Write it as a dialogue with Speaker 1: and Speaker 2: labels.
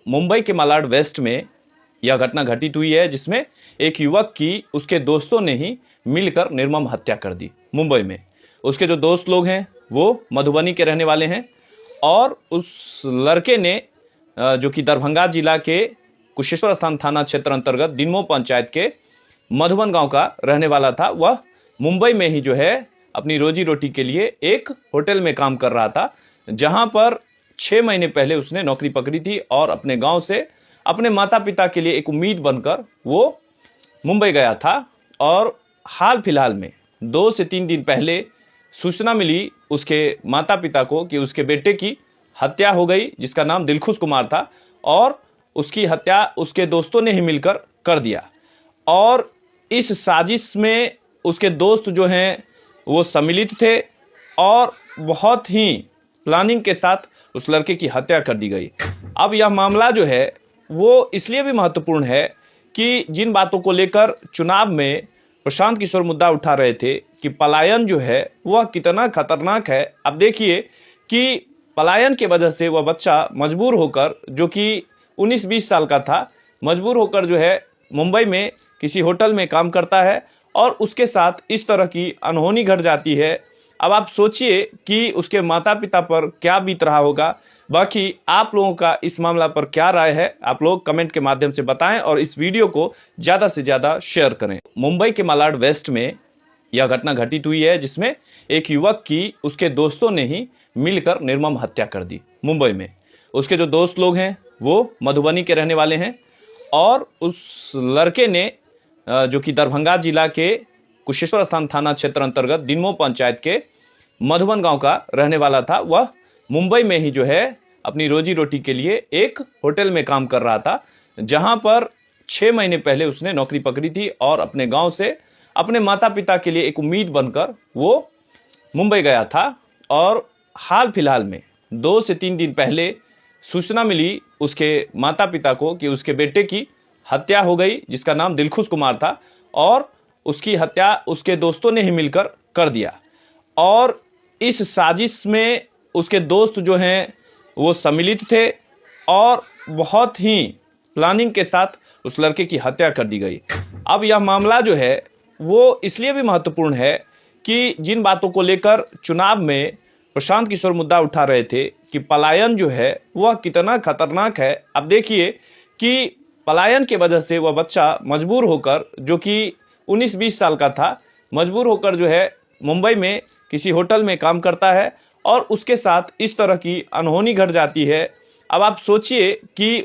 Speaker 1: मुंबई के मालाड वेस्ट में यह घटना घटित हुई है, जिसमें एक युवक की उसके दोस्तों ने ही मिलकर निर्मम हत्या कर दी। मुंबई में उसके जो दोस्त लोग हैं वो मधुबनी के रहने वाले हैं और उस लड़के ने जो कि दरभंगा जिला के कुशेश्वर स्थान थाना क्षेत्र अंतर्गत दिनमो पंचायत के मधुबन गांव का रहने वाला था। वह मुंबई में ही जो है अपनी रोजी रोटी के लिए एक होटल में काम कर रहा था, जहां पर 6 महीने पहले उसने नौकरी पकड़ी थी और अपने गांव से अपने माता पिता के लिए एक उम्मीद बनकर वो मुंबई गया था। और हाल फिलहाल में 2 से 3 दिन पहले सूचना मिली उसके माता पिता को कि उसके बेटे की हत्या हो गई, जिसका नाम दिलखुश कुमार था, और उसकी हत्या उसके दोस्तों ने ही मिलकर कर दिया। और इस साजिश में उसके दोस्त जो हैं वो सम्मिलित थे और बहुत ही प्लानिंग के साथ उस लड़के की हत्या कर दी गई। अब यह मामला जो है वो इसलिए भी महत्वपूर्ण है कि जिन बातों को लेकर चुनाव में प्रशांत किशोर मुद्दा उठा रहे थे कि पलायन जो है वह कितना खतरनाक है। अब देखिए कि पलायन के वजह से वह बच्चा मजबूर होकर, जो कि 19-20 साल का था, मजबूर होकर जो है मुंबई में किसी होटल में काम करता है और उसके साथ इस तरह की अनहोनी घट जाती है। अब आप सोचिए कि उसके माता पिता पर क्या बीत रहा होगा। बाकी आप लोगों का इस मामला पर क्या राय है, आप लोग कमेंट के माध्यम से बताएं और इस वीडियो को ज़्यादा से ज़्यादा शेयर करें। मुंबई के मालाड वेस्ट में यह घटना घटित हुई है, जिसमें एक युवक की उसके दोस्तों ने ही मिलकर निर्मम हत्या कर दी। मुंबई में उसके जो दोस्त लोग हैं वो मधुबनी के रहने वाले हैं और उस लड़के ने जो कि दरभंगा जिला के कुशेश्वर स्थान थाना क्षेत्र अंतर्गत दिनमो पंचायत के मधुबन गांव का रहने वाला था। वह मुंबई में ही जो है अपनी रोजी रोटी के लिए एक होटल में काम कर रहा था, जहां पर 6 महीने पहले उसने नौकरी पकड़ी थी और अपने गांव से अपने माता पिता के लिए एक उम्मीद बनकर वो मुंबई गया था। और हाल फिलहाल में 2 से 3 दिन पहले सूचना मिली उसके माता पिता को कि उसके बेटे की हत्या हो गई, जिसका नाम दिलखुश कुमार था, और उसकी हत्या उसके दोस्तों ने ही मिलकर कर दिया। और इस साजिश में उसके दोस्त जो हैं वो सम्मिलित थे और बहुत ही प्लानिंग के साथ उस लड़के की हत्या कर दी गई। अब यह मामला जो है वो इसलिए भी महत्वपूर्ण है कि जिन बातों को लेकर चुनाव में प्रशांत किशोर मुद्दा उठा रहे थे कि पलायन जो है वह कितना खतरनाक है। अब देखिए कि पलायन के वजह से वह बच्चा मजबूर होकर, जो कि 19-20 साल का था, मजबूर होकर जो है मुंबई में किसी होटल में काम करता है और उसके साथ इस तरह की अनहोनी घट जाती है। अब आप सोचिए कि